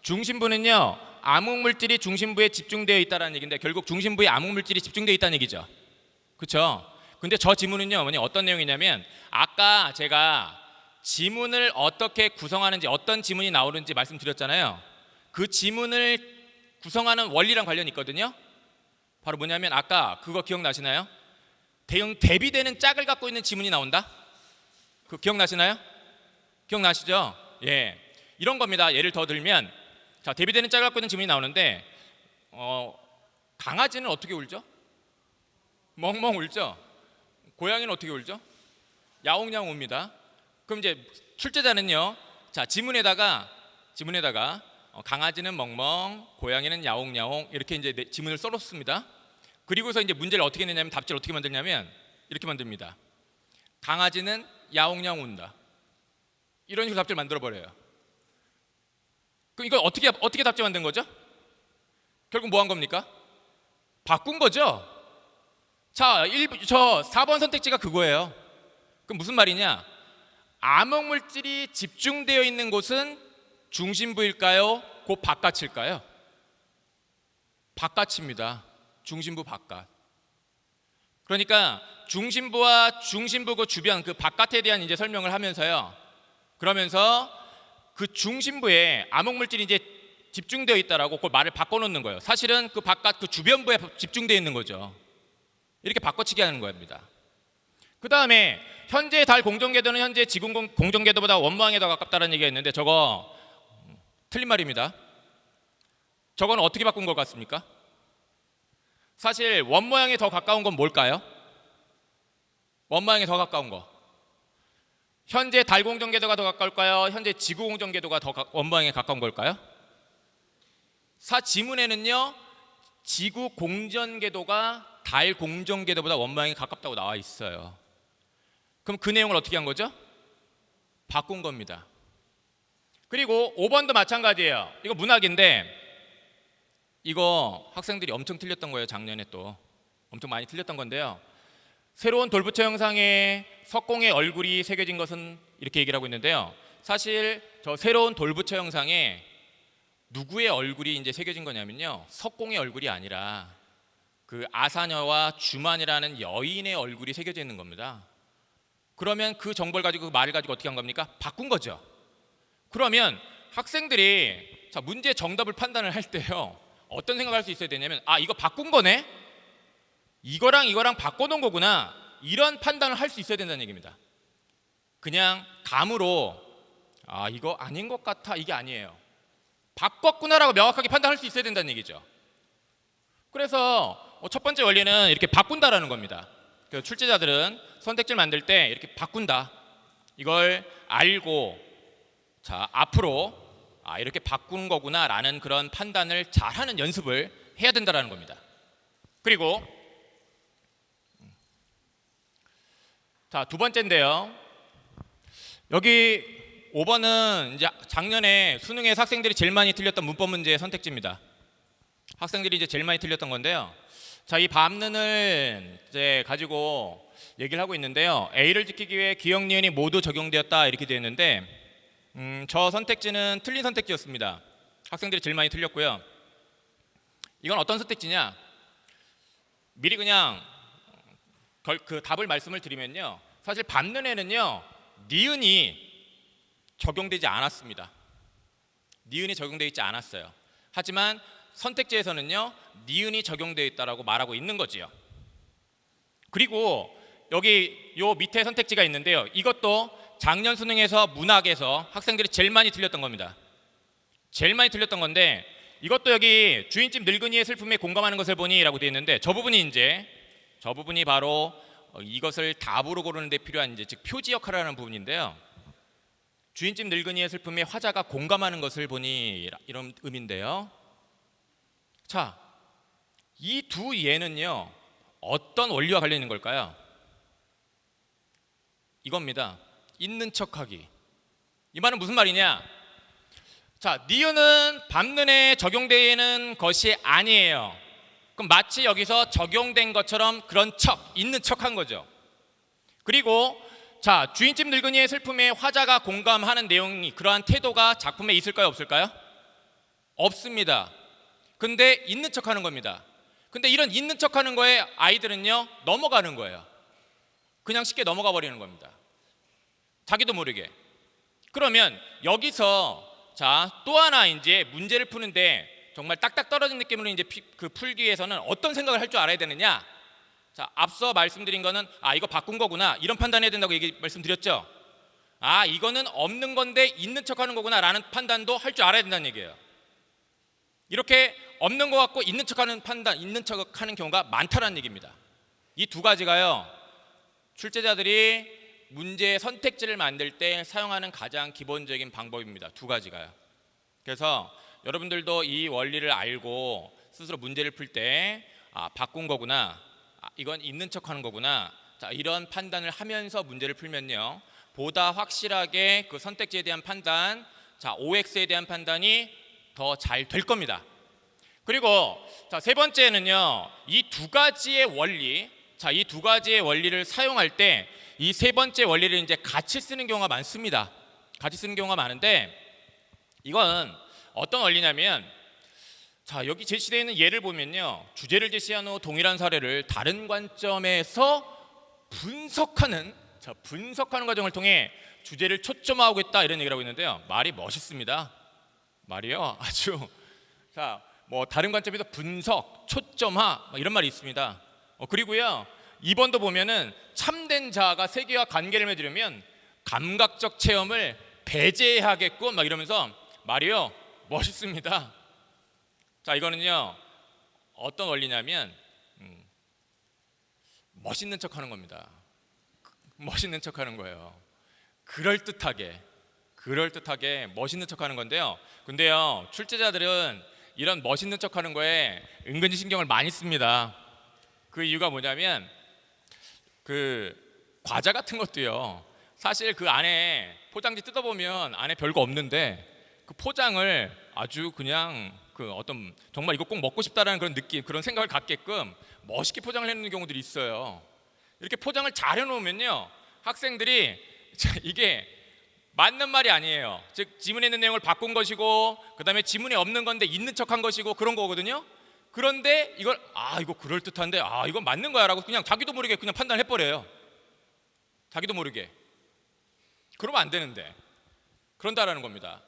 중심부는요, 암흑 물질이 중심부에 집중되어 있다라는 얘기인데, 결국 중심부에 암흑 물질이 집중되어 있다는 얘기죠. 그렇죠? 근데 저 지문은요, 어떤 내용이냐면, 아까 제가 지문을 어떻게 구성하는지, 어떤 지문이 나오는지 말씀드렸잖아요. 그 지문을 구성하는 원리랑 관련이 있거든요. 바로 뭐냐면, 아까 그거 기억나시나요? 대비되는 짝을 갖고 있는 지문이 나온다. 그 기억나시나요? 기억나시죠? 예, 이런 겁니다. 예를 더 들면, 자, 대비되는 짝을 갖고 있는 지문이 나오는데, 강아지는 어떻게 울죠? 멍멍 울죠. 고양이는 어떻게 울죠? 야옹야옹 웁니다. 그럼 이제 출제자는요, 자, 지문에다가 강아지는 멍멍, 고양이는 야옹야옹, 이렇게 이제 지문을 써놓습니다. 그리고서 이제 문제를 어떻게 내냐면, 답지를 어떻게 만들냐면 이렇게 만듭니다. 강아지는 야옹야옹 운다. 이런 식으로 답지를 만들어 버려요. 그럼 이거 어떻게 답지 만든 거죠? 결국 뭐 한 겁니까? 바꾼 거죠. 자, 저 4번 선택지가 그거예요. 그럼 무슨 말이냐? 암흑 물질이 집중되어 있는 곳은 중심부일까요? 그 바깥일까요? 바깥입니다. 중심부 바깥. 그러니까 중심부와 중심부 그 주변, 그 바깥에 대한 이제 설명을 하면서요, 그러면서 그 중심부에 암흑 물질이 이제 집중되어 있다라고 그 말을 바꿔놓는 거예요. 사실은 그 바깥, 그 주변부에 집중되어 있는 거죠. 이렇게 바꿔치기 하는 겁니다. 그 다음에 현재 달 공전궤도는 현재 지구 공전궤도보다 원모양에 더 가깝다는 얘기가 있는데, 저거 틀린 말입니다. 저거는 어떻게 바꾼 것 같습니까? 사실 원모양에 더 가까운 건 뭘까요? 원모양에 더 가까운 거, 현재 달 공전궤도가 더 가까울까요? 현재 지구 공전궤도가 더 원모양에 가까운 걸까요? 지문에는요, 지구 공전궤도가 달 공전궤도보다 원모양에 가깝다고 나와 있어요. 그럼 그 내용을 어떻게 한 거죠? 바꾼 겁니다. 그리고 5번도 마찬가지예요. 이거 문학인데, 이거 학생들이 엄청 틀렸던 거예요. 작년에 또 엄청 많이 틀렸던 건데요. 새로운 돌부처 형상에 석공의 얼굴이 새겨진 것은, 이렇게 얘기를 하고 있는데요. 사실 저 새로운 돌부처 형상에 누구의 얼굴이 이제 새겨진 거냐면요, 석공의 얼굴이 아니라 그 아사녀와 주만이라는 여인의 얼굴이 새겨져 있는 겁니다. 그러면 그 정보를 가지고, 그 말을 가지고 어떻게 한 겁니까? 바꾼 거죠. 그러면 학생들이 자, 문제 정답을 판단을 할 때요, 어떤 생각을 할 수 있어야 되냐면, 이거 바꾼 거네? 이거랑 바꿔놓은 거구나, 이런 판단을 할 수 있어야 된다는 얘기입니다. 그냥 감으로 이거 아닌 것 같아, 이게 아니에요. 바꿨구나라고 명확하게 판단할 수 있어야 된다는 얘기죠. 그래서 첫 번째 원리는 이렇게 바꾼다라는 겁니다. 그래서 출제자들은 선택지를 만들 때 이렇게 바꾼다, 이걸 알고, 자, 앞으로 이렇게 바꾸는 거구나라는 그런 판단을 잘하는 연습을 해야 된다라는 겁니다. 그리고 자, 두 번째인데요. 여기 5번은 이제 작년에 수능에서 학생들이 제일 많이 틀렸던 문법 문제의 선택지입니다. 학생들이 이제 제일 많이 틀렸던 건데요. 자, 이 밤는을 이제 가지고 얘기를 하고 있는데요. A를 지키기 위해 기역, 니은이 모두 적용되었다 이렇게 되어 있는데 저 선택지는 틀린 선택지였습니다. 학생들이 제일 많이 틀렸고요. 이건 어떤 선택지냐? 미리 그냥 그 답을 말씀을 드리면요. 사실 밤는에는요. 니은이 적용되지 않았습니다. 니은이 적용되어 있지 않았어요. 하지만 선택지에서는요. 니은이 적용되어 있다라고 말하고 있는 거지요. 그리고 여기 요 밑에 선택지가 있는데요. 이것도 작년 수능에서 문학에서 학생들이 제일 많이 틀렸던 겁니다. 제일 많이 틀렸던 건데 이것도 여기 주인집 늙은이의 슬픔에 공감하는 것을 보니 라고 되어 있는데 저 부분이 바로 이것을 답으로 고르는 데 필요한 이제 즉 표지 역할을 하는 부분인데요. 주인집 늙은이의 슬픔에 화자가 공감하는 것을 보니 이런 의미인데요. 자, 이 두 예는요. 어떤 원리와 관련 있는 걸까요? 이겁니다. 있는 척하기. 이 말은 무슨 말이냐? 자, 니은은 밤는에 적용되는 것이 아니에요. 그럼 마치 여기서 적용된 것처럼 그런 척, 있는 척한 거죠. 그리고 자, 주인집 늙은이의 슬픔에 화자가 공감하는 내용이 그러한 태도가 작품에 있을까요, 없을까요? 없습니다. 근데 있는 척하는 겁니다. 근데 이런 있는 척하는 거에 아이들은요 넘어가는 거예요. 그냥 쉽게 넘어가 버리는 겁니다. 자기도 모르게. 그러면 여기서 자, 또 하나 이제 문제를 푸는데 정말 딱딱 떨어진 느낌으로 이제 그 풀기 위해서는 어떤 생각을 할 줄 알아야 되느냐? 자, 앞서 말씀드린 거는 이거 바꾼 거구나 이런 판단해야 된다고 말씀드렸죠. 이거는 없는 건데 있는 척하는 거구나라는 판단도 할 줄 알아야 된다는 얘기예요. 이렇게 없는 것 같고 있는 척하는 판단, 있는 척하는 경우가 많다라는 얘기입니다. 이 두 가지가요. 출제자들이 문제의 선택지를 만들 때 사용하는 가장 기본적인 방법입니다. 두 가지가요. 그래서 여러분들도 이 원리를 알고 스스로 문제를 풀 때 바꾼 거구나, 이건 있는 척하는 거구나, 자, 이런 판단을 하면서 문제를 풀면요 보다 확실하게 그 선택지에 대한 판단, 자, OX에 대한 판단이 더 잘 될 겁니다. 그리고 자, 세 번째는요 이 두 가지의 원리, 자, 이 두 가지의 원리를 사용할 때 이 세 번째 원리를 이제 같이 쓰는 경우가 많습니다. 같이 쓰는 경우가 많은데 이건 어떤 원리냐면, 자, 여기 제시되어 있는 예를 보면요 주제를 제시한 후 동일한 사례를 다른 관점에서 분석하는 과정을 통해 주제를 초점화하고 있다 이런 얘기를 하고 있는데요. 말이 멋있습니다. 말이요 아주 자, 뭐 다른 관점에서 분석, 초점화 이런 말이 있습니다. 그리고요 2번도 보면은 참된 자아가 세계와 관계를 맺으려면 감각적 체험을 배제하겠고 막 이러면서 말이요 멋있습니다. 자, 이거는요 어떤 원리냐면 멋있는 척하는 겁니다. 멋있는 척하는 거예요. 그럴듯하게 멋있는 척하는 건데요. 근데요 출제자들은 이런 멋있는 척하는 거에 은근히 신경을 많이 씁니다. 그 이유가 뭐냐면 그 과자 같은 것도요 사실 그 안에 포장지 뜯어보면 안에 별거 없는데 그 포장을 아주 그냥 그 어떤 정말 이거 꼭 먹고 싶다라는 그런 느낌, 그런 생각을 갖게끔 멋있게 포장을 해놓는 경우들이 있어요. 이렇게 포장을 잘 해놓으면요 학생들이 이게 맞는 말이 아니에요. 즉 지문에 있는 내용을 바꾼 것이고 그 다음에 지문에 없는 건데 있는 척한 것이고 그런 거거든요. 그런데 이걸 이거 그럴듯한데 이건 맞는 거야 라고 그냥 자기도 모르게 그냥 판단해버려요. 자기도 모르게. 그러면 안 되는데 그런다라는 겁니다.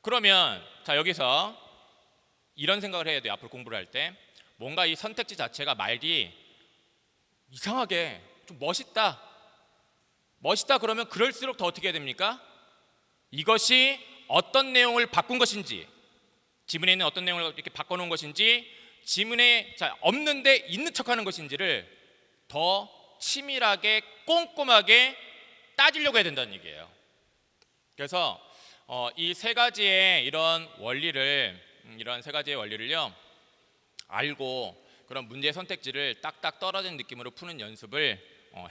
그러면 자, 여기서 이런 생각을 해야 돼요. 앞으로 공부를 할 때 뭔가 이 선택지 자체가 말이 이상하게 좀 멋있다 그러면 그럴수록 더 어떻게 해야 됩니까? 이것이 어떤 내용을 바꾼 것인지, 지문에 있는 어떤 내용을 이렇게 바꿔놓은 것인지, 지문에 없는데 있는 척하는 것인지를 더 치밀하게 꼼꼼하게 따지려고 해야 된다는 얘기예요. 그래서 이 세 가지의 이런 원리를 이런 세 가지의 원리를요 알고 그런 문제 선택지를 딱딱 떨어진 느낌으로 푸는 연습을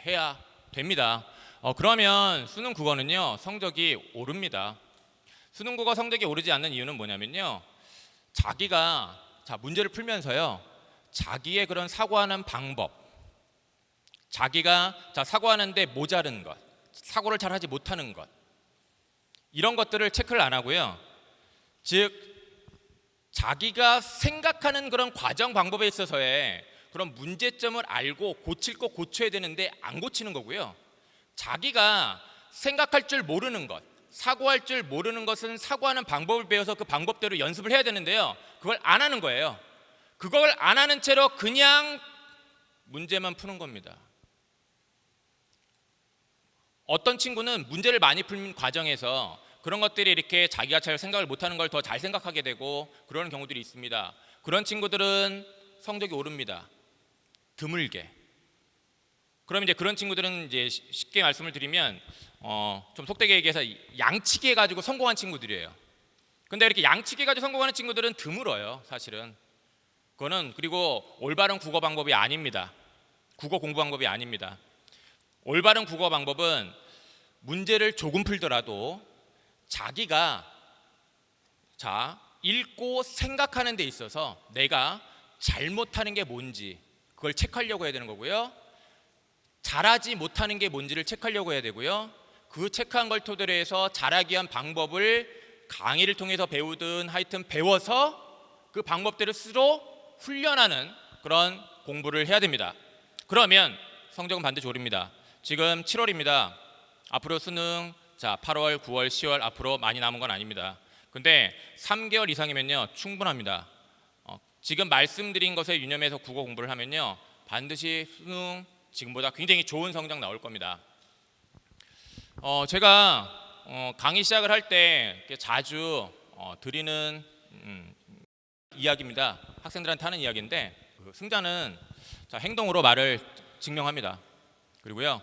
해야 됩니다. 그러면 수능 국어는요 성적이 오릅니다. 수능 국어 성적이 오르지 않는 이유는 뭐냐면요, 자기가 문제를 풀면서요 자기의 그런 사고하는 방법, 자기가 사고하는데 모자른 것, 사고를 잘 하지 못하는 것, 이런 것들을 체크를 안 하고요, 즉 자기가 생각하는 그런 과정 방법에 있어서의 그런 문제점을 알고 고칠 거 고쳐야 되는데 안 고치는 거고요, 자기가 생각할 줄 모르는 것, 사고할 줄 모르는 것은 사고하는 방법을 배워서 그 방법대로 연습을 해야 되는데요, 그걸 안 하는 거예요. 그걸 안 하는 채로 그냥 문제만 푸는 겁니다. 어떤 친구는 문제를 많이 푸는 과정에서 그런 것들이 이렇게 자기가 잘 생각을 못하는 걸 더 잘 생각하게 되고 그런 경우들이 있습니다. 그런 친구들은 성적이 오릅니다. 드물게. 그럼 이제 그런 친구들은 이제 쉽게 말씀을 드리면 좀 속되게 얘기해서 양치기 해가지고 성공한 친구들이에요. 근데 이렇게 양치기 해가지고 성공하는 친구들은 드물어요, 사실은. 그거는 그리고 올바른 국어 방법이 아닙니다. 국어 공부 방법이 아닙니다. 올바른 국어 방법은 문제를 조금 풀더라도 자기가 읽고 생각하는 데 있어서 내가 잘못하는 게 뭔지 그걸 체크하려고 해야 되는 거고요, 잘하지 못하는 게 뭔지를 체크하려고 해야 되고요, 그 체크한 걸 토대로 해서 잘하기 위한 방법을 강의를 통해서 배우든 하여튼 배워서 그 방법대로 스스로 훈련하는 그런 공부를 해야 됩니다. 그러면 성적은 반드시 오릅니다. 지금 7월입니다. 앞으로 수능 8월, 9월, 10월 앞으로 많이 남은 건 아닙니다. 근데 3개월 이상이면요 충분합니다. 지금 말씀드린 것에 유념해서 국어 공부를 하면요 반드시 수능 지금보다 굉장히 좋은 성적 나올 겁니다. 제가 강의 시작을 할 때 자주 드리는 이야기입니다. 학생들한테 하는 이야기인데, 승자는 행동으로 말을 증명합니다. 그리고요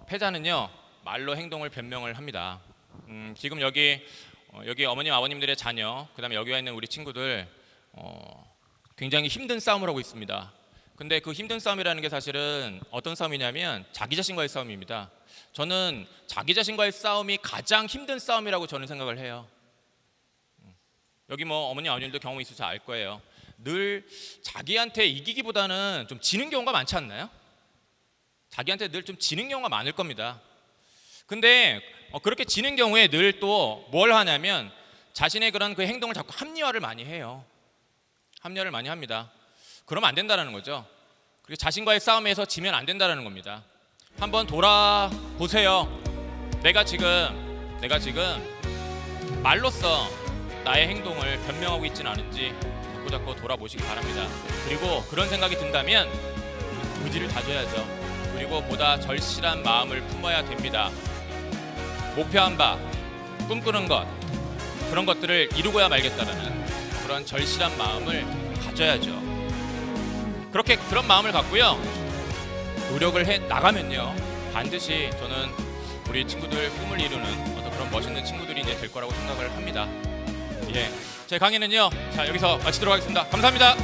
패자는요 말로 행동을 변명을 합니다. 지금 여기 어머님 아버님들의 자녀, 그다음에 여기 와 있는 우리 친구들 굉장히 힘든 싸움을 하고 있습니다. 근데 그 힘든 싸움이라는 게 사실은 어떤 싸움이냐면 자기 자신과의 싸움입니다. 저는 자기 자신과의 싸움이 가장 힘든 싸움이라고 저는 생각을 해요. 여기 어머님 아버님도 경험이 있어서 알 거예요. 늘 자기한테 이기기보다는 좀 지는 경우가 많지 않나요? 자기한테 늘 좀 지는 경우가 많을 겁니다. 근데 그렇게 지는 경우에 늘 또 뭘 하냐면 자신의 그런 그 행동을 자꾸 합리화를 많이 해요. 합리화를 많이 합니다. 그러면 안 된다는 거죠. 그리고 자신과의 싸움에서 지면 안 된다는 겁니다. 한번 돌아보세요. 내가 지금 말로써 나의 행동을 변명하고 있지는 않은지 자꾸 돌아보시기 바랍니다. 그리고 그런 생각이 든다면 의지를 다져야죠. 그리고 보다 절실한 마음을 품어야 됩니다. 목표한 바, 꿈꾸는 것, 그런 것들을 이루고야 말겠다라는 그런 절실한 마음을 가져야죠. 그런 마음을 갖고요 노력을 해 나가면요 반드시 저는 우리 친구들 꿈을 이루는 어떤 그런 멋있는 친구들이 이제 될 거라고 생각을 합니다. 예, 제 강의는요 여기서 마치도록 하겠습니다. 감사합니다.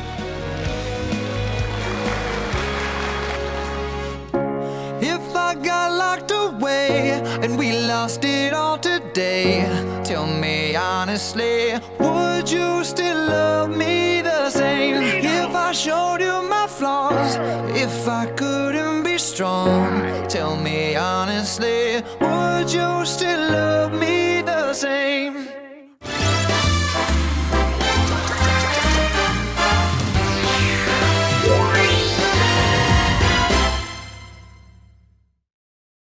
If I got locked away and we lost it all today, tell me honestly, would you still love me the same? If I showed you my flaws, if I couldn't be strong, tell me honestly, would you still love me the same?